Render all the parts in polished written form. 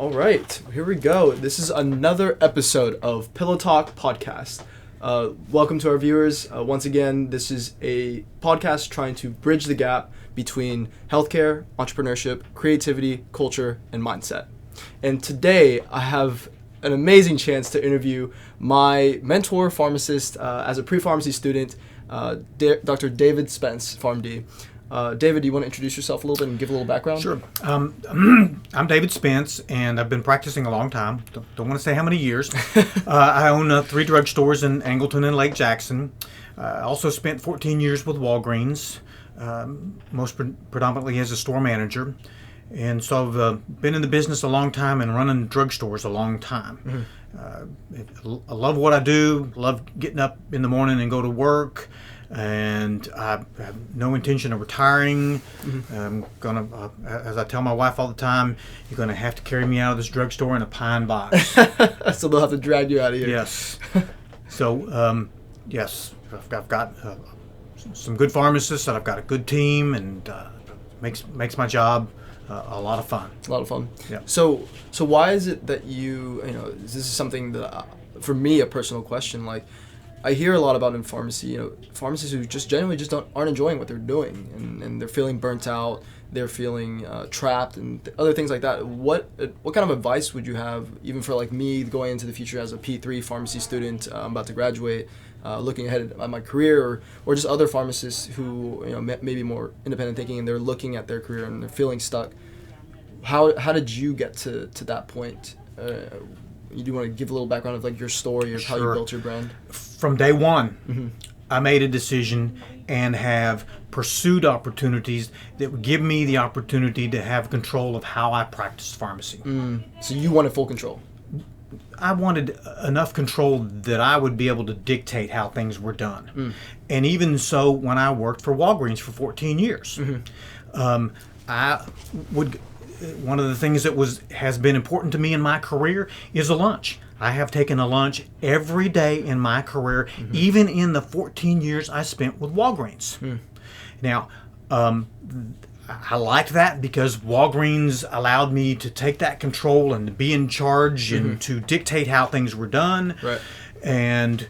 All right, here we go. This is another episode of Pillow Talk Podcast. Welcome to our viewers. Once again, this is a podcast trying to bridge the gap between healthcare, entrepreneurship, creativity, culture, and mindset. And today, I have an amazing chance to interview my mentor pharmacist as a pre-pharmacy student, Dr. David Spence, PharmD. David, do you want to introduce yourself a little bit and give a little background? Sure. I'm David Spence, and I've been practicing a long time. Don't want to say how many years. I own 3 drugstores in Angleton and Lake Jackson. I also spent 14 years with Walgreens, most predominantly as a store manager. And so I've been in the business a long time and running drugstores a long time. Mm-hmm. I love what I do, love getting up in the morning and go to work. And I have no intention of retiring. Mm-hmm. I'm gonna, as I tell my wife all the time, you're gonna have to carry me out of this drugstore in a pine box. So they'll have to drag you out of here. Yes. So, yes, I've got some good pharmacists, and I've got a good team, and makes my job a lot of fun. A lot of fun. Yeah. So why is it that this is something that, for me, a personal question, like. I hear a lot about in pharmacy, pharmacists who just generally aren't enjoying what they're doing, and they're feeling burnt out, they're feeling trapped, and other things like that. What kind of advice would you have, even for like me going into the future as a P3 pharmacy student, I'm about to graduate, looking ahead at my career, or just other pharmacists who maybe more independent thinking, and they're looking at their career and they're feeling stuck. How did you get to that point? You do want to give a little background of like your story of how you built your brand? From day one, mm-hmm. I made a decision and have pursued opportunities that would give me the opportunity to have control of how I practice pharmacy. So you wanted full control? I wanted enough control that I would be able to dictate how things were done. And even so, when I worked for Walgreens for 14 years, mm-hmm. One of the things that has been important to me in my career is a lunch. I have taken a lunch every day in my career, mm-hmm. even in the 14 years I spent with Walgreens. Now, I liked that because Walgreens allowed me to take that control and to be in charge mm-hmm. and to dictate how things were done. Right. And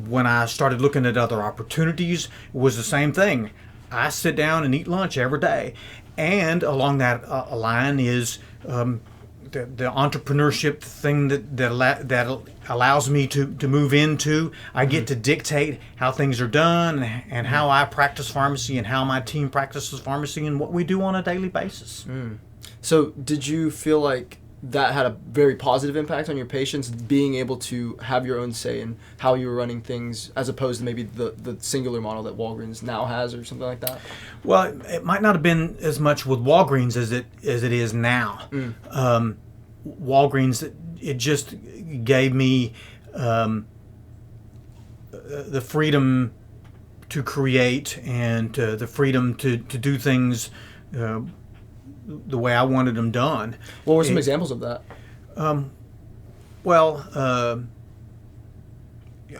when I started looking at other opportunities, it was the same thing. I sit down and eat lunch every day. And along that line is the entrepreneurship thing that allows me to move into. I get to dictate how things are done and how I practice pharmacy and how my team practices pharmacy and what we do on a daily basis. So did you feel like that had a very positive impact on your patients, being able to have your own say in how you were running things, as opposed to maybe the singular model that Walgreens now has, or something like that? Well, it might not have been as much with Walgreens as it is now. Walgreens, it just gave me the freedom to create and the freedom to do things the way I wanted them done. What were some examples of that?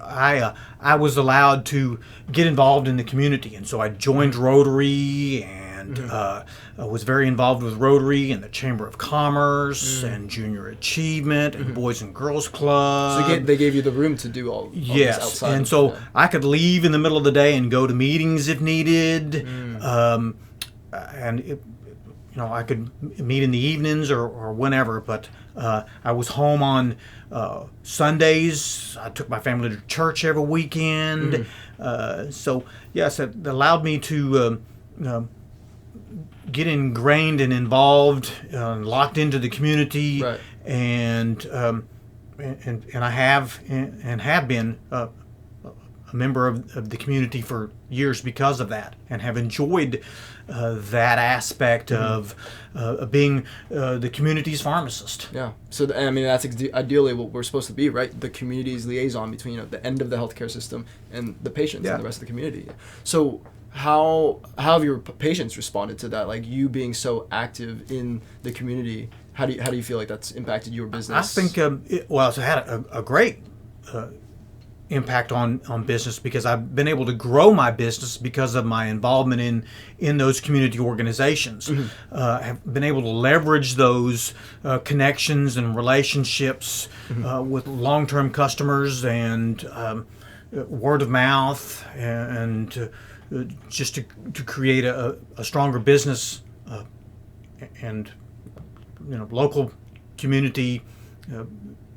I was allowed to get involved in the community, and so I joined Rotary and mm-hmm. Was very involved with Rotary and the Chamber of Commerce and Junior Achievement and mm-hmm. Boys and Girls Club. So they gave you the room to do all yes, this outside. And so I could leave in the middle of the day and go to meetings if needed, I could meet in the evenings or whenever, but I was home on Sundays. I took my family to church every weekend. So, yes, it allowed me to get ingrained and involved, locked into the community, right. and I have been a member of the community for years because of that, and have enjoyed that aspect mm-hmm. of being the community's pharmacist. Yeah. So, that's ideally what we're supposed to be, right? The community's liaison between the end of the healthcare system and the patients and the rest of the community. So, how have your patients responded to that? Like, you being so active in the community, how do you feel like that's impacted your business? I think it's had a great impact on business, because I've been able to grow my business because of my involvement in those community organizations. Have been able to leverage those connections and relationships with long-term customers and word of mouth, and just to create a stronger business and local community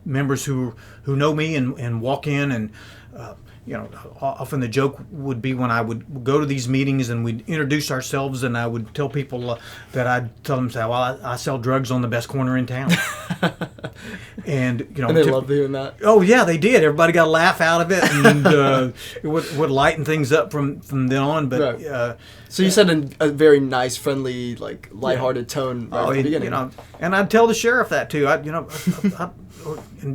members who know me and walk in, and often the joke would be when I would go to these meetings and we'd introduce ourselves, and I would tell people that I'd tell them, say, well, I sell drugs on the best corner in town. And and they loved hearing that. Oh yeah, they did. Everybody got a laugh out of it, and it would lighten things up from then on. But right. So you said in a very nice, friendly, like lighthearted tone right at the beginning. And I'd tell the sheriff that too. And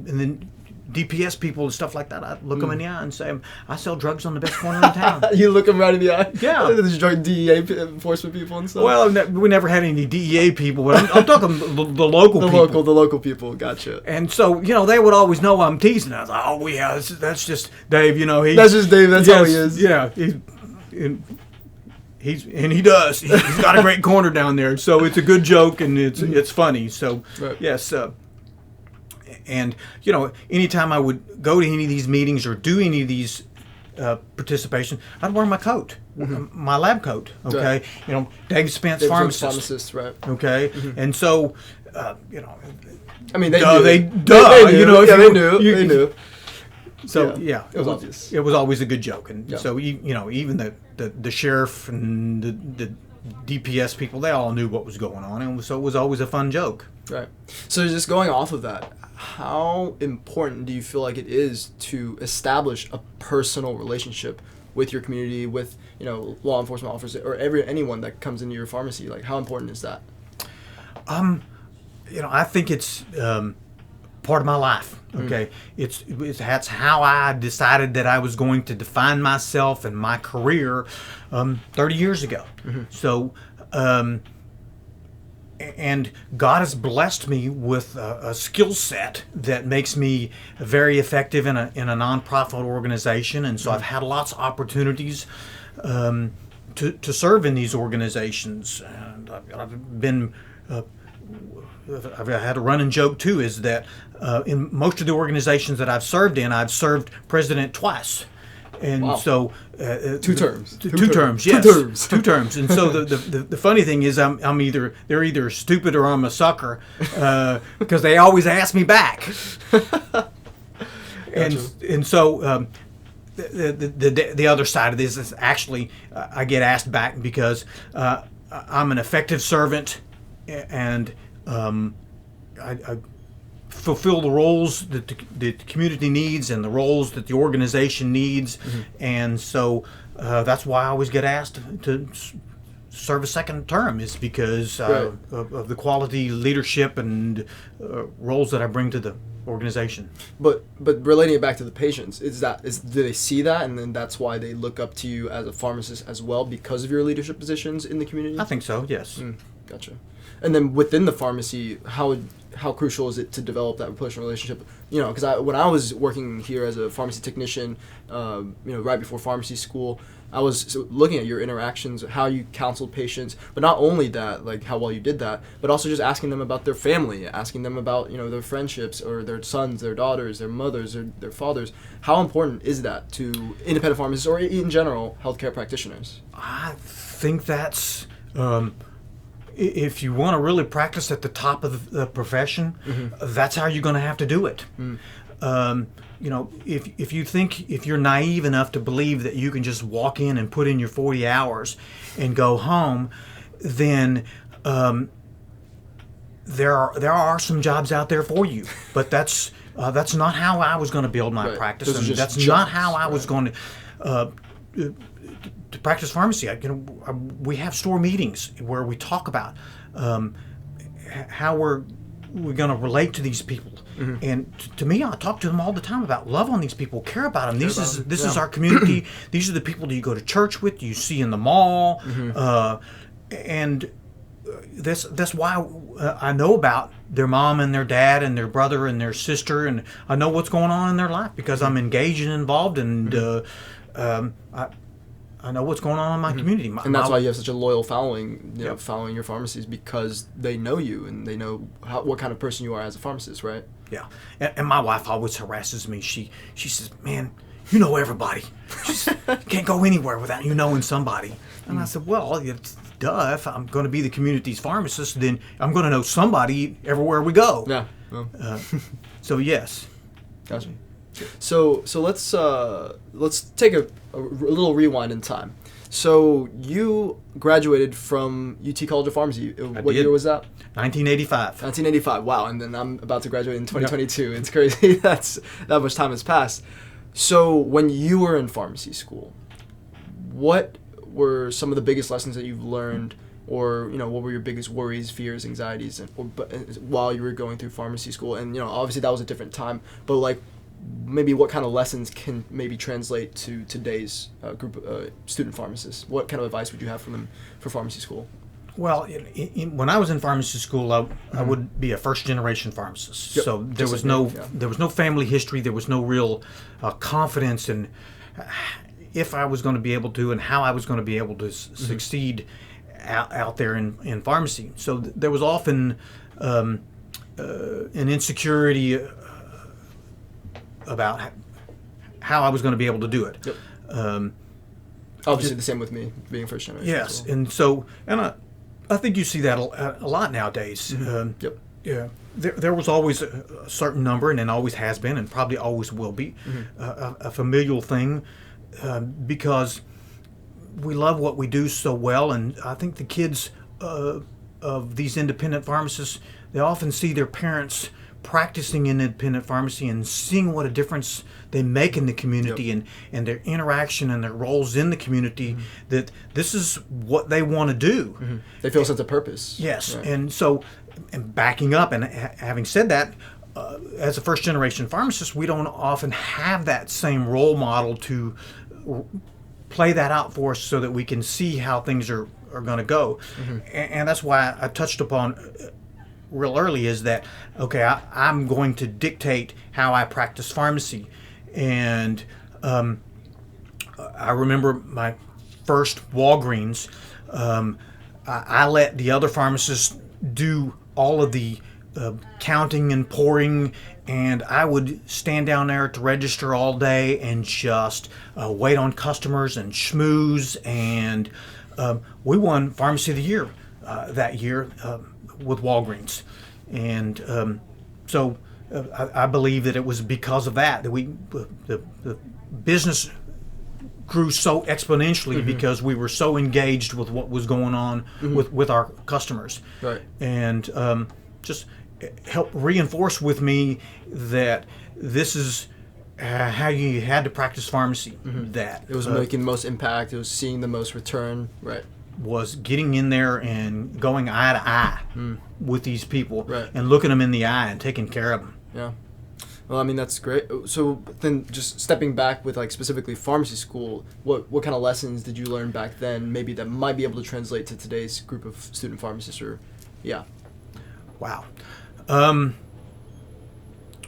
then DPS people and stuff like that, I'd look them in the eye and say, I sell drugs on the best corner in town. You look them right in the eye? Yeah. There's drug DEA enforcement people and stuff? Well, we never had any DEA people, but I'm talking the local people. The local people, gotcha. And so, they would always know I'm teasing. I was like, oh, yeah, that's just Dave, That's just Dave, that's how he is. Yeah, he does. He's got a great corner down there. So it's a good joke, and it's funny. So, right. Yes, and anytime I would go to any of these meetings or do any of these participation, I'd wear my coat, my lab coat. Okay, right. Dave Spence Pharmacies. Right. Okay, and so I mean, they knew. They knew. So yeah, it was obvious. It was always a good joke, and so even the sheriff and the DPS people, they all knew what was going on, and so it was always a fun joke. Right. So just going off of that, how important do you feel like it is to establish a personal relationship with your community, with law enforcement officers, or anyone that comes into your pharmacy? Like, how important is that? I think it's part of my life. Okay, that's how I decided that I was going to define myself and my career 30 years ago. So. And God has blessed me with a skill set that makes me very effective in a nonprofit organization, and so I've had lots of opportunities to serve in these organizations. And I've been I've had a running joke too, is that in most of the organizations that I've served in, I've served president twice. And wow. So two terms. Two terms, yes. 2 terms. 2 terms. And so the funny thing is they're either stupid or I'm a sucker, because they always ask me back. And so the other side of this is actually I get asked back because I'm an effective servant, and I fulfill the roles that the community needs and the roles that the organization needs, and so that's why I always get asked to serve a second term, is because of the quality leadership and roles that I bring to the organization. But relating it back to the patients, do they see that, and then that's why they look up to you as a pharmacist as well, because of your leadership positions in the community? I think so, yes. Gotcha. And then within the pharmacy, how crucial is it to develop that personal relationship? Because when I was working here as a pharmacy technician, right before pharmacy school, I was looking at your interactions, how you counseled patients, but not only that, like how well you did that, but also just asking them about their family, asking them about their friendships, or their sons, their daughters, their mothers, or their fathers. How important is that to independent pharmacists, or in general healthcare practitioners? I think that's. If you want to really practice at the top of the profession, that's how you're going to have to do it. If you're naive enough to believe that you can just walk in and put in your 40 hours and go home, then there are some jobs out there for you. But that's not how I was going to build my practice, and that's jobs, not how I was going to practice pharmacy. We have store meetings where we talk about how we're going to relate to these people. And to me, I talk to them all the time about love on these people, care about them. This is our community. These are the people that you go to church with, you see in the mall, and that's why I know about their mom and their dad and their brother and their sister, and I know what's going on in their life because I'm engaged and involved, and I know what's going on in my community. And that's why you have such a loyal following, Yep. following your pharmacies, because they know you and they know what kind of person you are as a pharmacist, right? Yeah, and my wife always harasses me. She says, "Man, you know everybody. She says, you can't go anywhere without you knowing somebody." And I said, "Well, it's duh. If I'm going to be the community's pharmacist, then I'm going to know somebody everywhere we go." Yeah. Well. So yes. Gotcha. So let's take a little rewind in time. So you graduated from UT College of Pharmacy. What year was that? 1985. 1985. Wow. And then I'm about to graduate in 2022. Yep. It's crazy. That much time has passed. So when you were in pharmacy school, what were some of the biggest lessons that you've learned, or what were your biggest worries, fears, anxieties, while you were going through pharmacy school? And obviously that was a different time, but like maybe what kind of lessons can maybe translate to today's group of student pharmacists? What kind of advice would you have for them for pharmacy school? Well, when I was in pharmacy school, I would be a first-generation pharmacist. Yep. So there was no family history. There was no real confidence in if I was going to be able to and how I was going to be able to succeed out there in pharmacy. So there was often an insecurity about how I was going to be able to do it. Yep. Obviously, the same with me being first generation. Yes, and I think you see that a lot nowadays. Yep. Yeah. There was always a certain number, and then always has been, and probably always will be, a familial thing, because we love what we do so well, and I think the kids of these independent pharmacists, they often see their parents practicing in independent pharmacy and seeing what a difference they make in the community. Yep. and their interaction and their roles in the community, that this is what they want to do. They feel a sense of purpose. Yes. Right. And so, and backing up and having said that, as a first generation pharmacist, we don't often have that same role model to play that out for us so that we can see how things are going to go. And that's why I touched upon real early is that, okay, I'm going to dictate how I practice pharmacy. And I remember my first Walgreens, I let the other pharmacists do all of the counting and pouring, and I would stand down there at the register all day and just wait on customers and schmooze, and we won Pharmacy of the Year that year with Walgreens. And so I believe that it was because of that the business grew so exponentially because we were so engaged with what was going on with our customers. Right. And just helped reinforce with me that this is how you had to practice pharmacy. That it was making the most impact. It was seeing the most return. Right. Was getting in there and going eye to eye with these people, right, and looking them in the eye and taking care of them. Yeah. Well, I mean, that's great. So then just stepping back with like specifically pharmacy school, what kind of lessons did you learn back then maybe that might be able to translate to today's group of student pharmacists? Or yeah. Wow.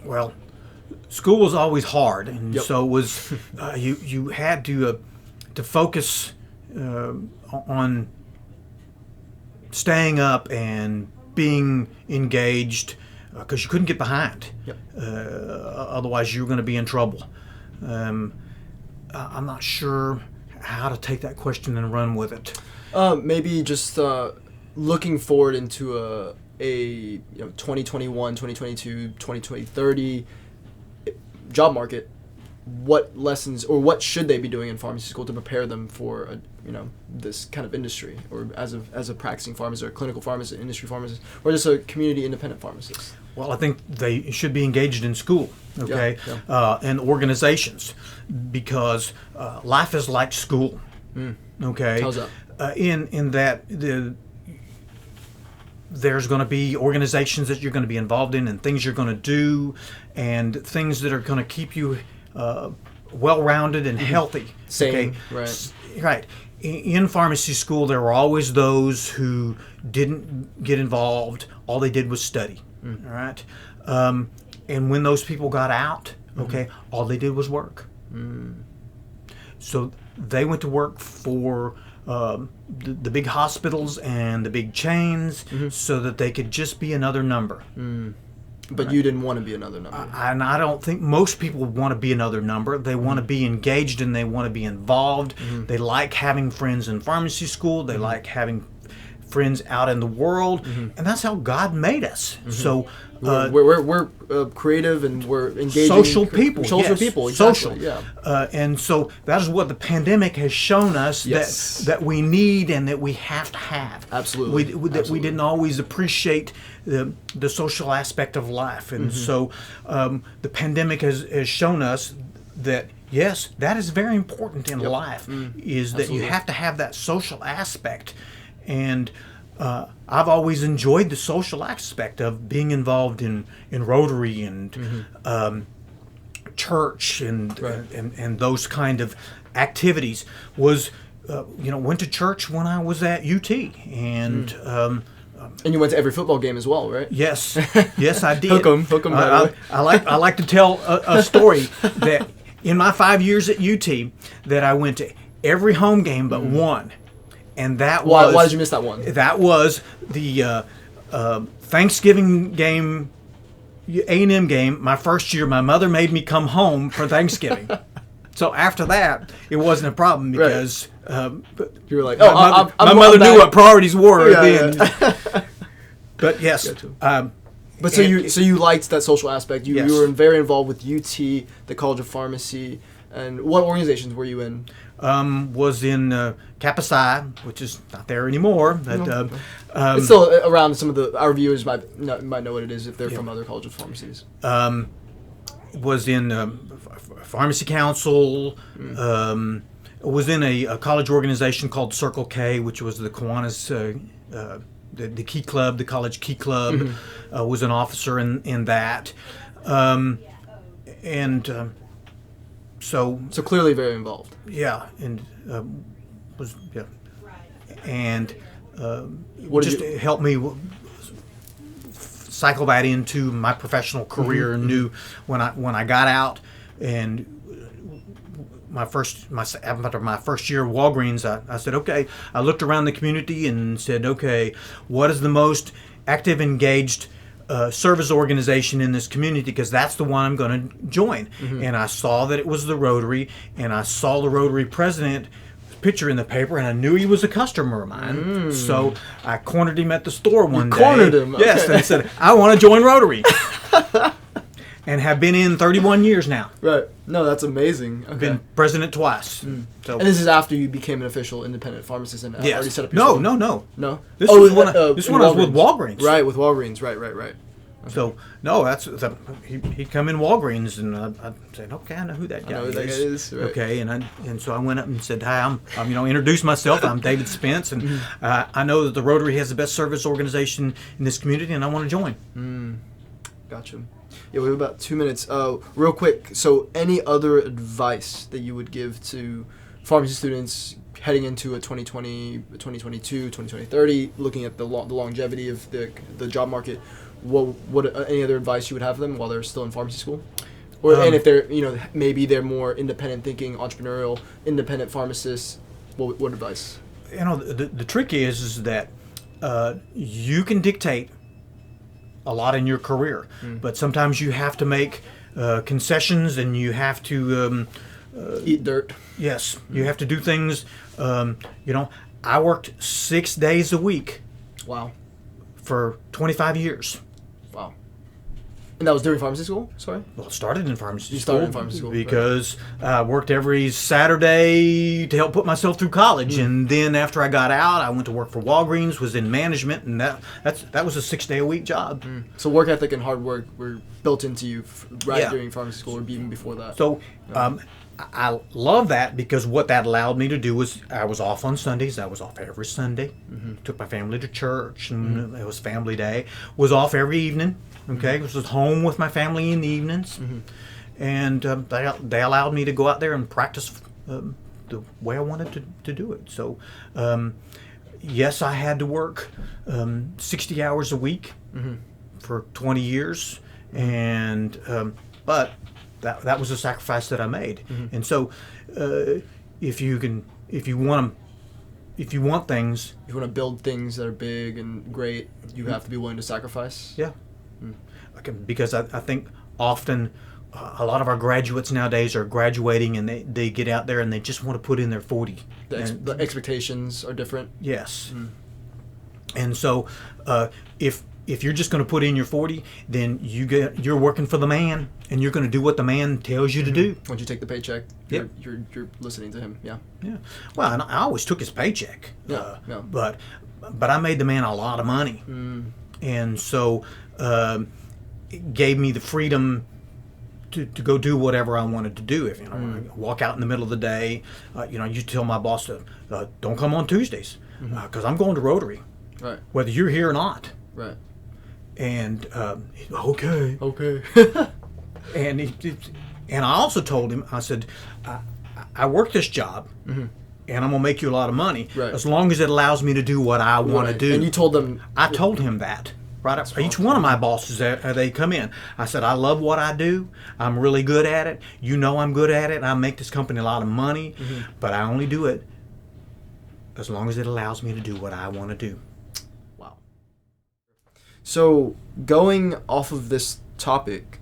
Well, school was always hard, and so it was you had to focus on staying up and being engaged, because you couldn't get behind. Yep. Otherwise, you were going to be in trouble. I'm not sure how to take that question and run with it. Maybe just looking forward into a 2021, 2022, 2030 job market. What lessons or what should they be doing in pharmacy school to prepare them for this kind of industry, or as a practicing pharmacist or a clinical pharmacist, industry pharmacist, or just a community independent pharmacist? Well, I think they should be engaged in school, okay, and organizations, because life is like school, okay. How's that? In that there's going to be organizations that you're going to be involved in, and things you're going to do, and things that are going to keep you well-rounded and healthy. Sane, okay? right. Right. in pharmacy school, there were always those who didn't get involved. All they did was study. All right. And when those people got out, okay, all they did was work. So they went to work for the big hospitals and the big chains so that they could just be another number. But you didn't want to be another number. And I don't think most people want to be another number. They want to be engaged and they want to be involved. They like having friends in pharmacy school. They like having friends out in the world. And that's how God made us. So we're creative and we're engaging. Social people. Social people, exactly. Social. Yeah. And so that is what the pandemic has shown us that we need and that we have to have. Absolutely. We didn't always appreciate the social aspect of life. And so the pandemic has shown us that, yes, that is very important in life, is that you have to have that social aspect. And I've always enjoyed the social aspect of being involved in Rotary and church and those kind of activities. Went to church when I was at UT, and you went to every football game as well, right? Yes, I did. Hook 'em. I like to tell a story that in my 5 years at UT that I went to every home game but one. And that was... Why did you miss that one? That was the Thanksgiving game, A&M game. My first year, my mother made me come home for Thanksgiving. So after that, it wasn't a problem because... you were like, my mother knew what priorities were then. Yeah. But yes. But so you liked that social aspect. You were very involved with UT, the College of Pharmacy. And what organizations were you in? Was in Kappa Psi, which is not there anymore. But it's still around. Some of our viewers might know what it is if they're from other College of Pharmacies. Was in Pharmacy Council. Was in a college organization called Circle K, which was the Kiwanis, the Key Club, the College Key Club. Was an officer in that, So clearly very involved. Yeah, and and helped me cycle that into my professional career. And knew when I got out and after my first year of Walgreens, I said, okay. I looked around the community and said, okay, what is the most active, engaged service organization in this community, because that's the one I'm going to join. And I saw that it was the Rotary, and I saw the Rotary president picture in the paper, and I knew he was a customer of mine. So I cornered him at the store one day. Cornered him? Okay. Yes, and I said, I want to join Rotary. And have been in 31 years now. Right. No, that's amazing. Okay. Been president twice. So. And this is after you became an official independent pharmacist and already set up your store? No? This was when I was with Walgreens. Right, with Walgreens. Right. Okay. So, no, he come in Walgreens, and I said, okay, I know who that guy is. Right. Okay, and so I went up and said, hi, I'm introduced myself. I'm David Spence, and I know that the Rotary has the best service organization in this community, and I want to join. Gotcha. Yeah, we have about 2 minutes. Real quick, so any other advice that you would give to pharmacy students heading into a 2020, 2022, 2030, looking at the longevity of the job market? What any other advice you would have them while they're still in pharmacy school? And if they're, maybe they're more independent thinking, entrepreneurial, independent pharmacists, what advice? The trick is that you can dictate a lot in your career, but sometimes you have to make concessions, and you have to eat dirt. Yes, you have to do things. I worked 6 days a week. Wow. For 25 years. Wow. And that was during pharmacy school? Sorry? Well, it started in pharmacy school. You started in pharmacy school. Because I worked every Saturday to help put myself through college. And then after I got out, I went to work for Walgreens, was in management, and that was a 6-day-a-week job. So work ethic and hard work were built into you during pharmacy school, or even before that. So I love that, because what that allowed me to do was I was off on Sundays. I was off every Sunday. Took my family to church, and it was family day. Was off every evening. Okay, was at home with my family in the evenings, and they allowed me to go out there and practice the way I wanted to do it. So, yes, I had to work 60 hours a week for 20 years, and but that was a sacrifice that I made. And so, if you want things, If you want to build things that are big and great, you have to be willing to sacrifice. yeah. Because I think often a lot of our graduates nowadays are graduating and they get out there and they just want to put in their 40. The expectations are different. Yes. And so if you're just going to put in your 40, then you're working for the man and you're going to do what the man tells you to do. Once you take the paycheck, Yep. you're listening to him. Yeah. Yeah. Well, and I always took his paycheck. Yeah. But I made the man a lot of money. And so it gave me the freedom to go do whatever I wanted to do. If I walk out in the middle of the day, you tell my boss to don't come on Tuesdays because I'm going to Rotary, Right. whether you're here or not. Right. And okay. Okay. And I also told him, I said, I work this job, and I'm gonna make you a lot of money as long as it allows me to do what I want to do. And you told them. I told him that. Right up. Each one of my bosses, they come in. I said, I love what I do. I'm really good at it. You know I'm good at it. I make this company a lot of money, but I only do it as long as it allows me to do what I want to do. Wow. So going off of this topic,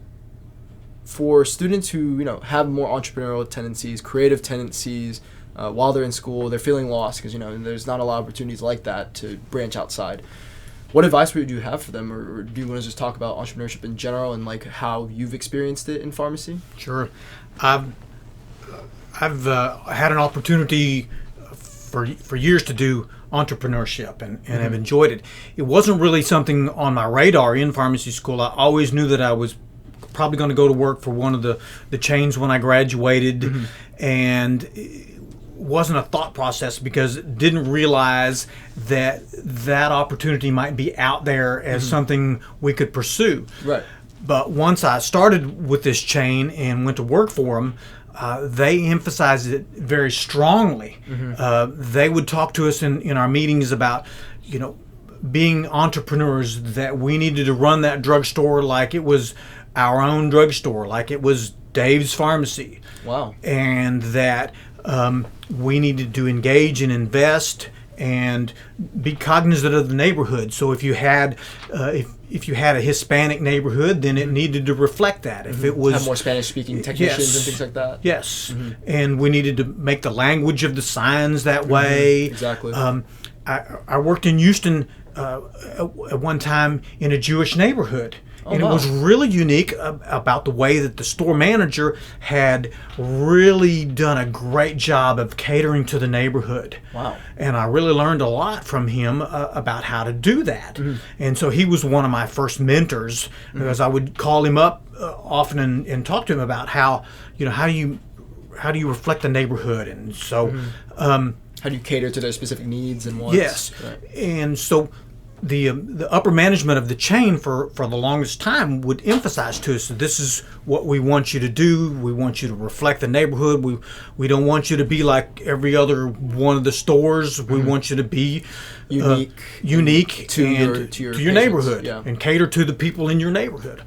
for students who have more entrepreneurial tendencies, creative tendencies, while they're in school, they're feeling lost because there's not a lot of opportunities like that to branch outside. What advice would you have for them, or do you want to just talk about entrepreneurship in general and like how you've experienced it in pharmacy? Sure, I've had an opportunity for years to do entrepreneurship and have enjoyed it. It wasn't really something on my radar in pharmacy school. I always knew that I was probably going to go to work for one of the chains when I graduated, and wasn't a thought process because didn't realize that opportunity might be out there as something we could pursue. Right. But once I started with this chain and went to work for them, they emphasized it very strongly. They would talk to us in our meetings about, being entrepreneurs, that we needed to run that drugstore like it was our own drugstore, like it was Dave's Pharmacy. Wow. And that we needed to engage and invest and be cognizant of the neighborhood. So if you had if you had a Hispanic neighborhood, then it needed to reflect that. If it was have more Spanish-speaking technicians and things like that. Yes, and we needed to make the language of the signs that way. Exactly. I worked in Houston at one time in a Jewish neighborhood. And it was really unique about the way that the store manager had really done a great job of catering to the neighborhood. Wow. And I really learned a lot from him about how to do that. And so he was one of my first mentors, because I would call him up often and talk to him about how do you reflect the neighborhood. And so how do you cater to their specific needs and wants? Yes. Right. And so the upper management of the chain for the longest time would emphasize to us that this is what we want you to do. We want you to reflect the neighborhood. We don't want you to be like every other one of the stores. We want you to be unique to your neighborhood, and cater to the people in your neighborhood.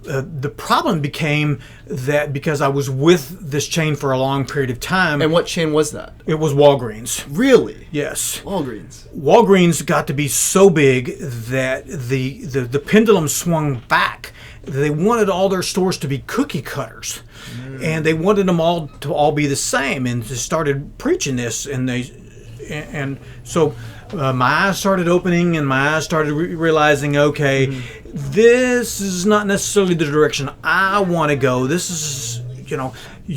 The problem became that because I was with this chain for a long period of time. And what chain was that? It was Walgreens. Really? Yes. Walgreens got to be so big that the pendulum swung back. They wanted all their stores to be cookie cutters, and they wanted them all to be the same. And they started preaching this, and so my eyes started opening, and my eyes started realizing, okay, this is not necessarily the direction I want to go. This is,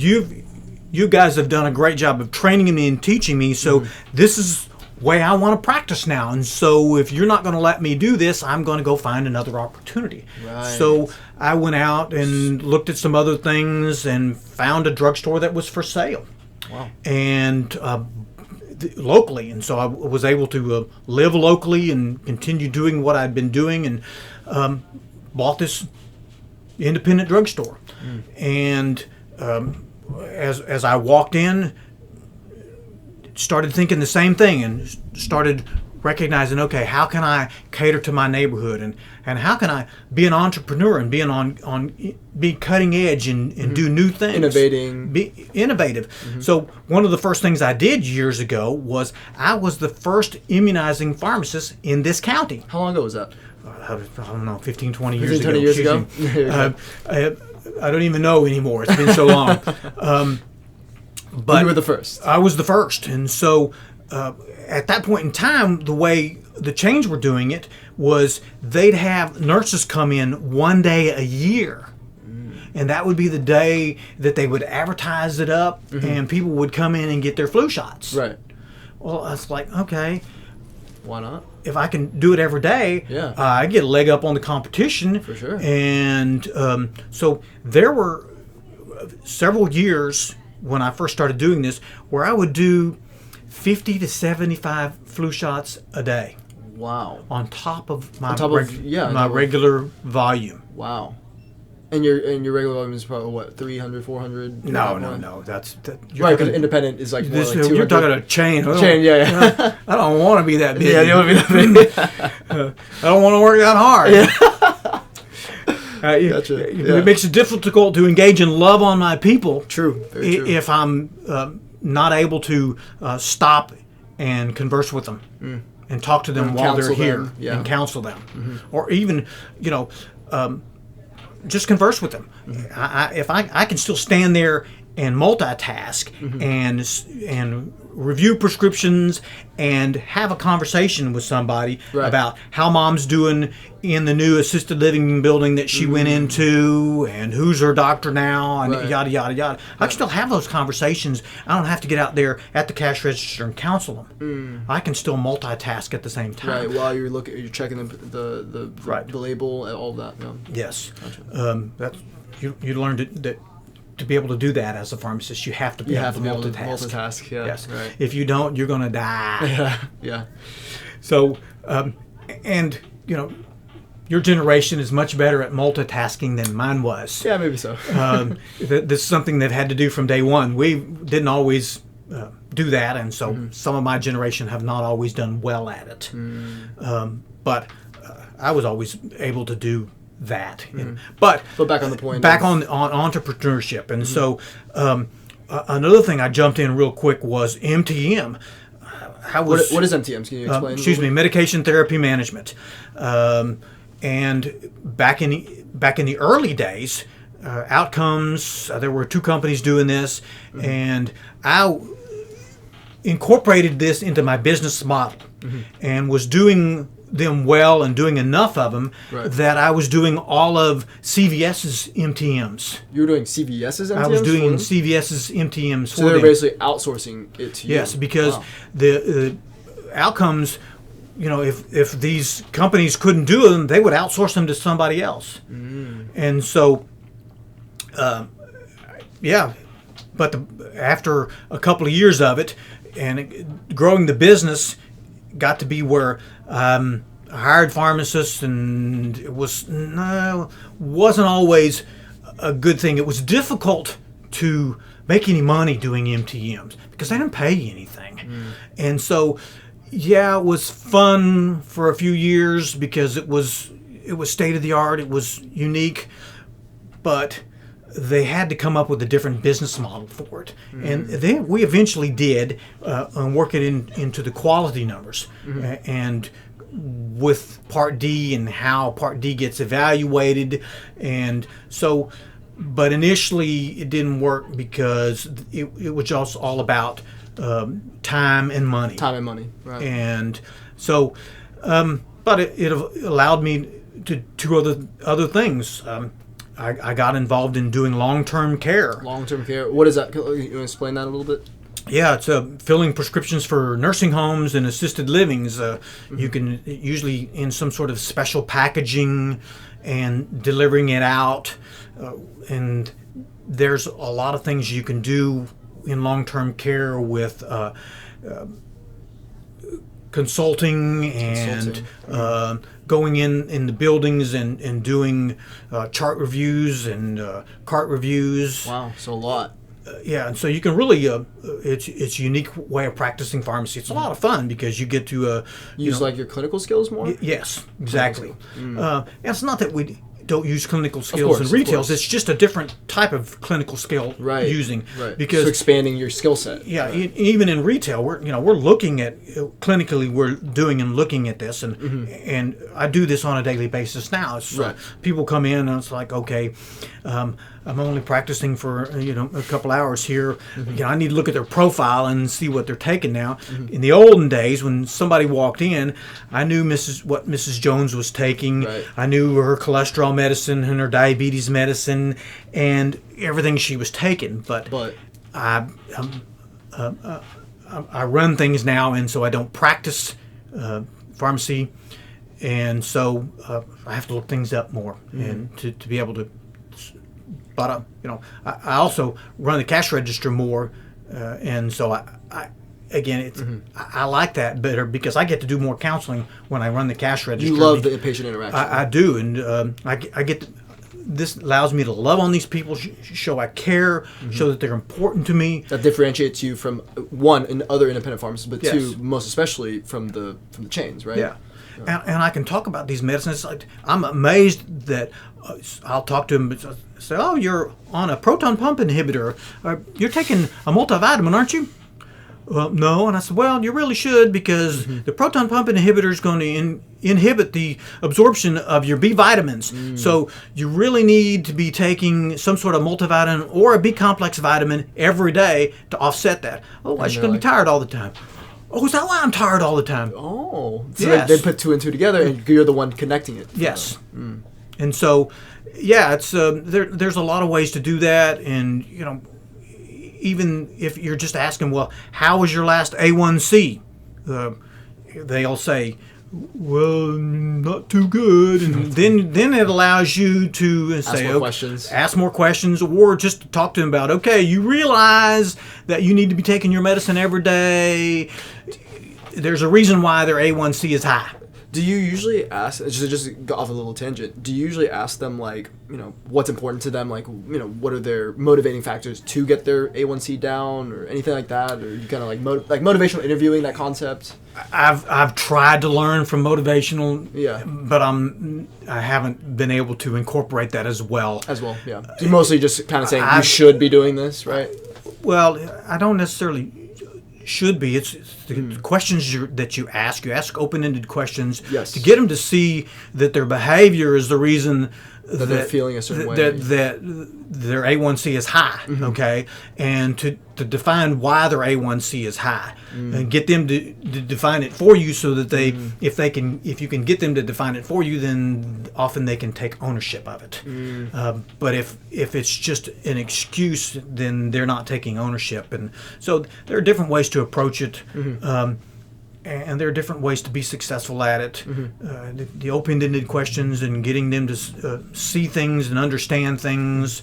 you guys have done a great job of training me and teaching me, so this is the way I want to practice now. And so if you're not going to let me do this, I'm going to go find another opportunity. Right. So I went out and looked at some other things and found a drugstore that was for sale. Wow. And locally, and so I was able to live locally and continue doing what I'd been doing, and bought this independent drugstore. And as I walked in, started thinking the same thing and started recognizing, okay, how can I cater to my neighborhood, and how can I be an entrepreneur and be cutting edge and do new things, be innovative. So one of the first things I did years ago was I was the first immunizing pharmacist in this county. How long ago was that? I don't know, 15, 20 years ago. 20 years ago? I don't even know anymore. It's been so long. But you were the first. I was the first, and so at that point in time, the way the chains were doing it was they'd have nurses come in one day a year, and that would be the day that they would advertise it up, and people would come in and get their flu shots. Right. Well, it's like, okay, why not? If I can do it every day, I get a leg up on the competition. For sure. And so there were several years when I first started doing this where I would do 50 to 75 flu shots a day. Wow. On top of my regular volume. Wow. And your regular volume is probably what, 300, 400? No. That's right, because independent is like more like 200. You're talking a chain. Yeah. I don't want to be that big. Yeah, you don't want to be that big. I don't want to work that hard. Yeah. Gotcha. It makes it difficult to engage in love on my people. True. Very true. If I'm not able to stop and converse with them and talk to them while they're here and counsel them, or even, just converse with them. If I can still stand there and multitask and review prescriptions and have a conversation with somebody about how mom's doing in the new assisted living building that she went into and who's her doctor now and yada, yada, yada. I can still have those conversations. I don't have to get out there at the cash register and counsel them. I can still multitask at the same time. Right, while you're checking the label and all of that. Yeah. Yes. Gotcha. That's you learned that to be able to do that as a pharmacist, you have to be able to multitask. Yeah. Yes. Right. If you don't, you're going to die. Yeah. So, and your generation is much better at multitasking than mine was. Yeah, maybe so. This is something they've had to do from day one. We didn't always do that, and so some of my generation have not always done well at it. But I was always able to do that. But back on the point. Back on entrepreneurship. And so another thing I jumped in real quick was MTM. What is MTM? Can you explain? Medication therapy management. And back in the early days, Outcomes, there were two companies doing this, and I incorporated this into my business model and was doing them well and doing enough of them that I was doing all of CVS's MTMs. You were doing CVS's MTMs? I was doing CVS's MTMs for them. So they're basically outsourcing it to you? Yes, because the Outcomes, if these companies couldn't do them, they would outsource them to somebody else. And so, but after a couple of years of it and growing the business, got to be where I hired pharmacists, and it wasn't always a good thing. It was difficult to make any money doing MTMs because they didn't pay you anything. And so, it was fun for a few years because it was state of the art, it was unique, but they had to come up with a different business model for it. And then we eventually did work it into the quality numbers and with Part D and how Part D gets evaluated. And so, but initially it didn't work because it was just all about time and money. Time and money, right. And so, but it allowed me to do other things. I got involved in doing long-term care. Long-term care. What is that? Can you want to explain that a little bit? Yeah, it's filling prescriptions for nursing homes and assisted livings. You can usually in some sort of special packaging and delivering it out. And there's a lot of things you can do in long-term care with consulting and going in the buildings and doing chart reviews and cart reviews. Wow, so a lot. Yeah, and so you can really, it's a unique way of practicing pharmacy. It's a lot of fun because you get to use like your clinical skills more. Yes, exactly. And it's not that we don't use clinical skills course, in retails. It's just a different type of clinical skill using. Right. Because so expanding your skill set. Yeah, even in retail, we're looking at clinically, we're doing and looking at this, and I do this on a daily basis now. So people come in and it's like, okay, I'm only practicing for a couple hours here. I need to look at their profile and see what they're taking now. In the olden days, when somebody walked in, I knew what Mrs. Jones was taking. Right. I knew her cholesterol medicine and her diabetes medicine and everything she was taking. But I run things now, and so I don't practice pharmacy, and so I have to look things up more and to be able to. But I also run the cash register more, and so I like that better because I get to do more counseling when I run the cash register. You love the patient interaction. I do, and I get. This allows me to love on these people, show I care, show that they're important to me. That differentiates you from one and other independent pharmacists, but two, most especially from the chains, right? Yeah. And I can talk about these medicines. I'm amazed that I'll talk to them. Say, oh, you're on a proton pump inhibitor. You're taking a multivitamin, aren't you? Well, no. And I said, well, you really should because the proton pump inhibitor is going to inhibit the absorption of your B vitamins. So you really need to be taking some sort of multivitamin or a B complex vitamin every day to offset that. Oh, I should going to be tired all the time. Oh, is that why I'm tired all the time? Oh. So they put two and two together, and you're the one connecting it. Yes. And so, it's there's a lot of ways to do that, and even if you're just asking, well, how was your last A1C? They'll say, well, not too good, and then it allows you to ask more questions, or just to talk to them about, okay, you realize that you need to be taking your medicine every day. There's a reason why their A1C is high. Do you usually ask, just go off a little tangent, do you usually ask them, like, what's important to them? Like, what are their motivating factors to get their A1C down or anything like that? Or you kind of like motivational interviewing, that concept? I've tried to learn from motivational, but I haven't been able to incorporate that as well. So you're mostly just kind of saying you should be doing this, right? Well, I don't necessarily should be. It's the questions that you ask. You ask open-ended questions to get them to see that their behavior is the reason that they're feeling a certain way. That their A1C is high, okay? And to define why their A1C is high. And get them to define it for you so that they, if you can get them to define it for you, then often they can take ownership of it. But if it's just an excuse, then they're not taking ownership. And so there are different ways to approach it. And there are different ways to be successful at it. The open-ended questions and getting them to see things and understand things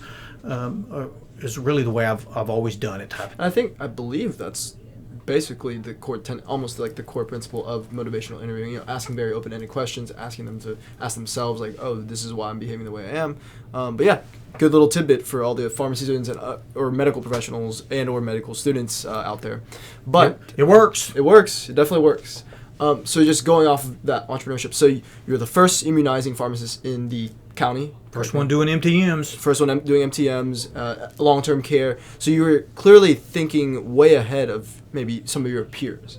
is really the way I've always done it. I believe that's basically the core almost like the core principle of motivational interviewing. Asking very open-ended questions, asking them to ask themselves, like, oh, this is why I'm behaving the way I am. But good little tidbit for all the pharmacy students and or medical professionals and or medical students out there. But it works. It works. It definitely works. So just going off of that entrepreneurship, so you're the first immunizing pharmacist in the county. First one doing MTMs. First one doing MTMs, long-term care. So you were clearly thinking way ahead of maybe some of your peers.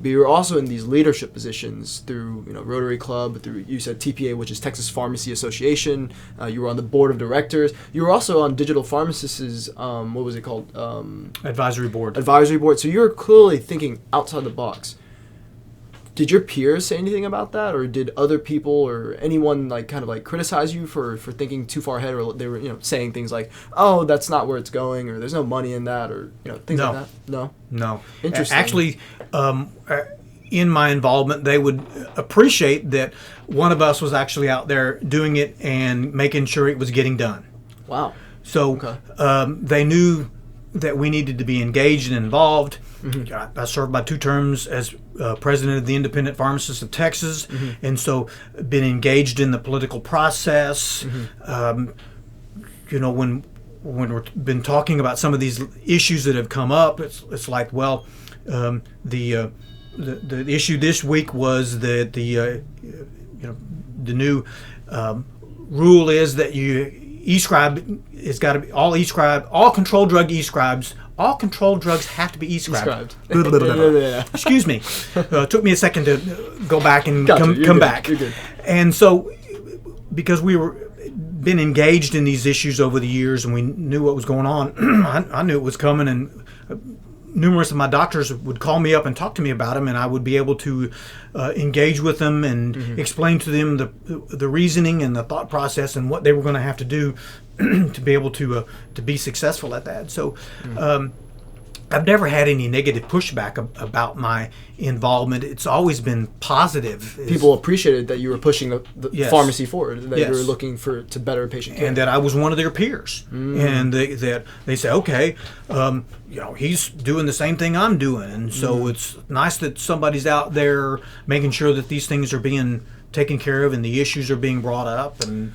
But you were also in these leadership positions through Rotary Club, through, you said TPA, which is Texas Pharmacy Association. You were on the board of directors. You were also on Digital Pharmacists' what was it called? Advisory board. Advisory board. So you were clearly thinking outside the box. Did your peers say anything about that, or did other people or anyone criticize you for thinking too far ahead, or they were saying things like, "Oh, that's not where it's going," or "There's no money in that," or things like that? No. Interesting. Actually, in my involvement, they would appreciate that one of us was actually out there doing it and making sure it was getting done. Wow. So they knew that we needed to be engaged and involved. I served my 2 terms as president of the Independent Pharmacists of Texas, and so been engaged in the political process. When when we've been talking about some of these issues that have come up, it's like, well, the issue this week was that the new rule is that e-scribe has got to be all controlled drug e-scribes. All controlled drugs have to be e-scribed. Excuse me. It took me a second to go back and come back. You're good. And so, because we were been engaged in these issues over the years, and we knew what was going on, I knew it was coming, and numerous of my doctors would call me up and talk to me about them, and I would be able to engage with them and explain to them the reasoning and the thought process and what they were going to have to do to be able to be successful at that. So I've never had any negative pushback about my involvement. It's always been positive. People appreciated that you were pushing the Yes. pharmacy forward, that Yes. you were looking to better patient care. And that I was one of their peers, and that they say, okay, he's doing the same thing I'm doing, and so it's nice that somebody's out there making sure that these things are being taken care of and the issues are being brought up and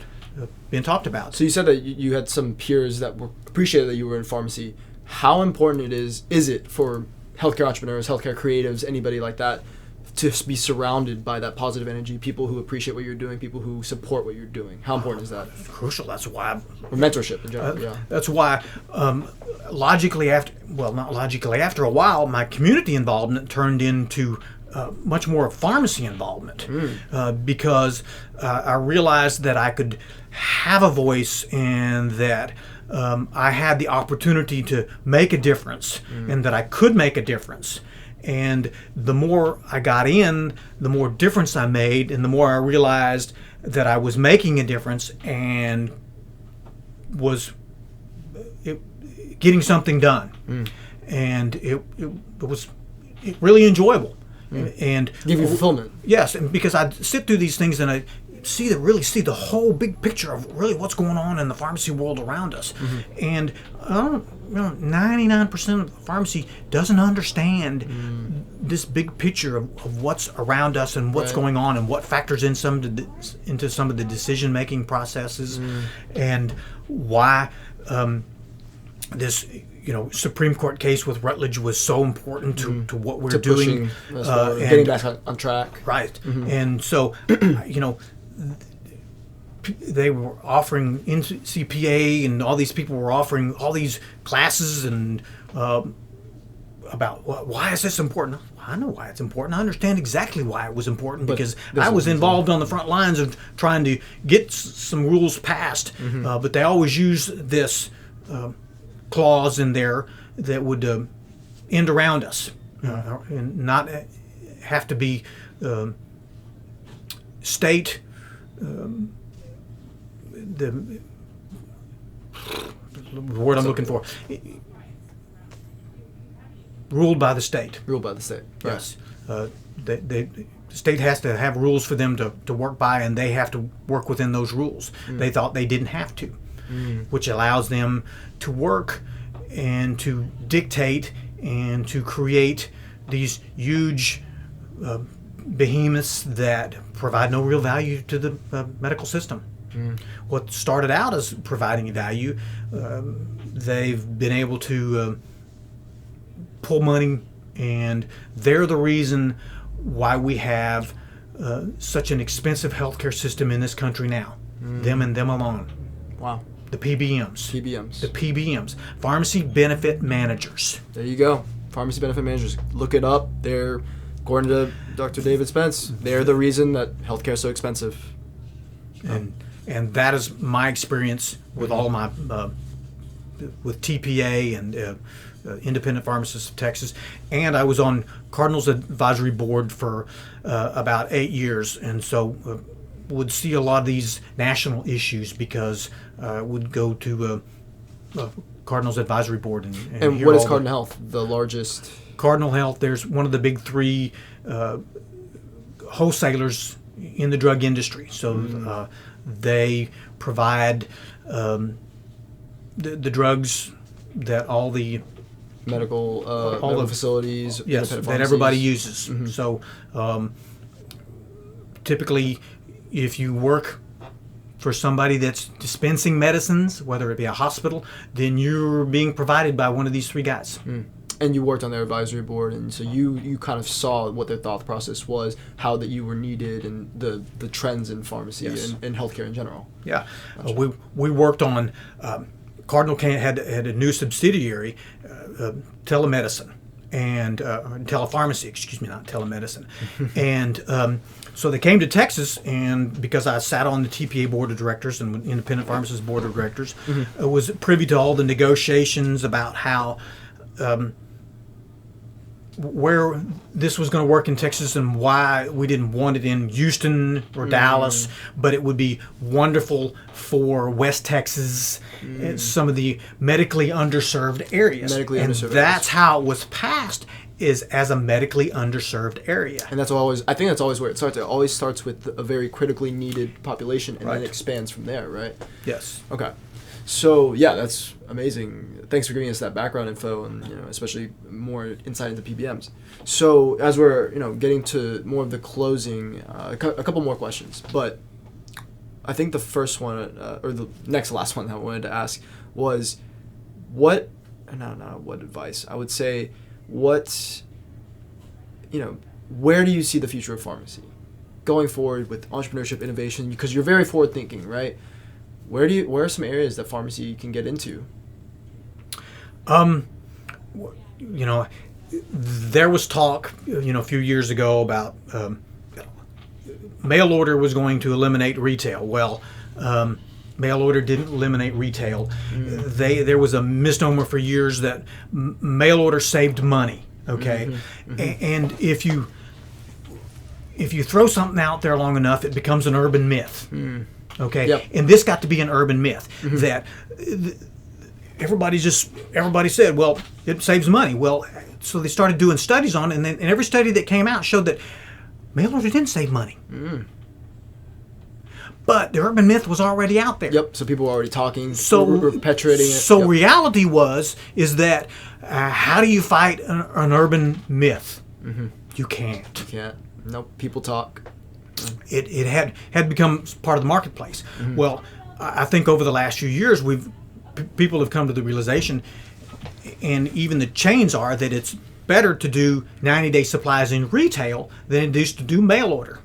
being talked about. So you said that you had some peers that were appreciated that you were in pharmacy. How important is it for healthcare entrepreneurs, healthcare creatives, anybody like that, to be surrounded by that positive energy, people who appreciate what you're doing, people who support what you're doing? How important is that? Crucial. That's why. Or mentorship in general, yeah. That's why, after a while, my community involvement turned into much more pharmacy involvement, because I realized that I could have a voice and that I had the opportunity to make a difference and that I could make a difference. And the more I got in, the more difference I made, and the more I realized that I was making a difference and was getting something done. And it was really enjoyable. And Give you fulfillment. Yes, and because I'd sit through these things and I really see the whole big picture of really what's going on in the pharmacy world around us. And 99% of the pharmacy doesn't understand this big picture of what's around us and what's going on and what factors in into some of the decision-making processes, and why this Supreme Court case with Rutledge was so important to what we're doing, getting back on track. Right. And so, they were offering CPA, and all these people were offering all these classes and about why is this important. I know why it's important. I understand exactly why it was important, because I was involved on the front lines of trying to get some rules passed, but they always use this clause in there that would end around us, and not have to be state the word I'm looking for, ruled by the state. Ruled by the state. Right. Yes. The state has to have rules for them to work by, and they have to work within those rules. They thought they didn't have to, which allows them to work and to dictate and to create these huge behemoths that provide no real value to the medical system. What started out as providing value, they've been able to pull money, and they're the reason why we have such an expensive healthcare system in this country now. Them and them alone. Wow. The PBMs. PBMs. The PBMs. Pharmacy Benefit Managers. There you go. Pharmacy benefit managers. Look it up. They're, according to Dr. David Spence, they're the reason that healthcare is so expensive. And that is my experience with all my with TPA and Independent Pharmacists of Texas, and I was on Cardinal's advisory board for about 8 years, and so would see a lot of these national issues because I would go to Cardinal's advisory board and hear what is all Cardinal Health, the largest? Cardinal Health, there's one of the big three wholesalers in the drug industry. So they provide the drugs that all the medical facilities, yes, independent that everybody pharmacies. uses. So typically, if you work for somebody that's dispensing medicines, whether it be a hospital, then you're being provided by one of these three guys. And you worked on their advisory board, and so you kind of saw what their thought process was, how that you were needed, and the trends in pharmacy and healthcare in general. Yeah, Gotcha. we worked on Cardinal had a new subsidiary, telemedicine and telepharmacy. Excuse me, not telemedicine. And so they came to Texas, and because I sat on the TPA board of directors and independent pharmacist board of directors, was privy to all the negotiations about how. Where this was going to work in Texas and why we didn't want it in Houston or Dallas, but it would be wonderful for West Texas, and some of the medically underserved areas. That's how it was passed, is as a medically underserved area. And that's always, I think that's always where it starts. It always starts with a very critically needed population, and then it expands from there, right? Yes. Okay. So yeah, that's amazing. Thanks for giving us that background info, and especially more insight into PBMs. So as we're getting to more of the closing, a couple more questions. But I think the first one, or the next to last one that I wanted to ask was, what advice? I would say, where do you see the future of pharmacy going forward with entrepreneurship, innovation? Because you're very forward thinking, right? Where are some areas that pharmacy can get into? There was talk, a few years ago about mail order was going to eliminate retail. Well, mail order didn't eliminate retail. There was a misnomer for years that mail order saved money. Okay, and if you throw something out there long enough, it becomes an urban myth. Okay, and this got to be an urban myth that everybody said, well, it saves money. Well, so they started doing studies on it, and every study that came out showed that mail order didn't save money. But the urban myth was already out there. Yep. So people were already talking, perpetuating it. So reality is that how do you fight an urban myth? You can't. You can't. Nope. People talk. It had become part of the marketplace. Well, I think over the last few years, people have come to the realization, and even the chains are, that it's better to do 90-day supplies in retail than it is to do mail order.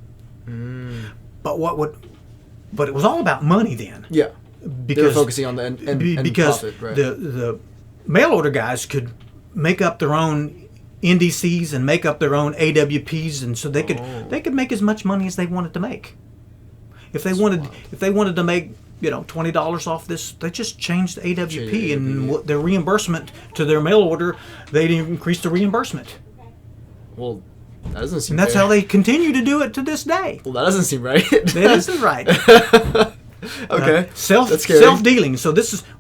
But it was all about money then. Yeah. Because they were focusing on the end profit, right? the mail order guys could make up their own NDCs and make up their own AWPs, and so they could make as much money as they wanted to make. If they wanted to make $20 off this, they just changed the AWP, and their reimbursement to their mail order, they'd increase the reimbursement. Well, that doesn't seem. And that's how they continue to do it to this day. Well, that doesn't seem right. That isn't right. Okay. Self-dealing. So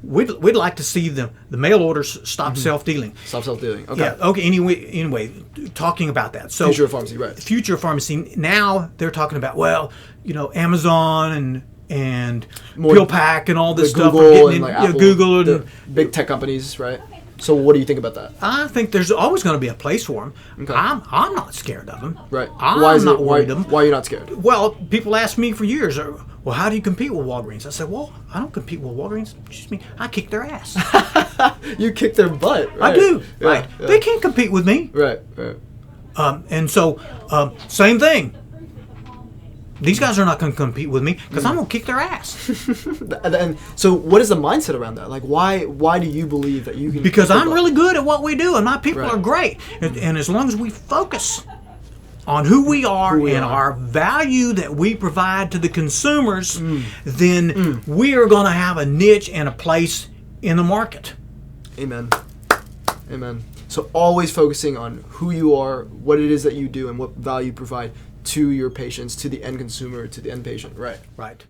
we'd like to see the mail orders stop self-dealing. Stop self-dealing. Okay. Yeah. Okay. Anyway, talking about that. So future of pharmacy, right? Future of pharmacy. Now they're talking about, Amazon and PillPack and all this stuff. Google and Apple, Google and the big tech companies, right? So what do you think about that? I think there's always going to be a place for them. Okay. I'm not scared of them. Right. I'm not worried of them. Why are you not scared? Well, people ask me for years, well, how do you compete with Walgreens? I said, well, I don't compete with Walgreens. Excuse me, I kick their ass. You kick their butt, right? I do. Yeah, right. Yeah. They can't compete with me. Right. And so, same thing. These guys are not going to compete with me because I'm going to kick their ass. And so what is the mindset around that? Like, why do you believe that you can? Because I'm really good at what we do, and my people are great. And as long as we focus on who we are and our value that we provide to the consumers, then we are going to have a niche and a place in the market. Amen. So always focusing on who you are, what it is that you do, and what value you provide to your patients, to the end consumer, to the end patient. Right.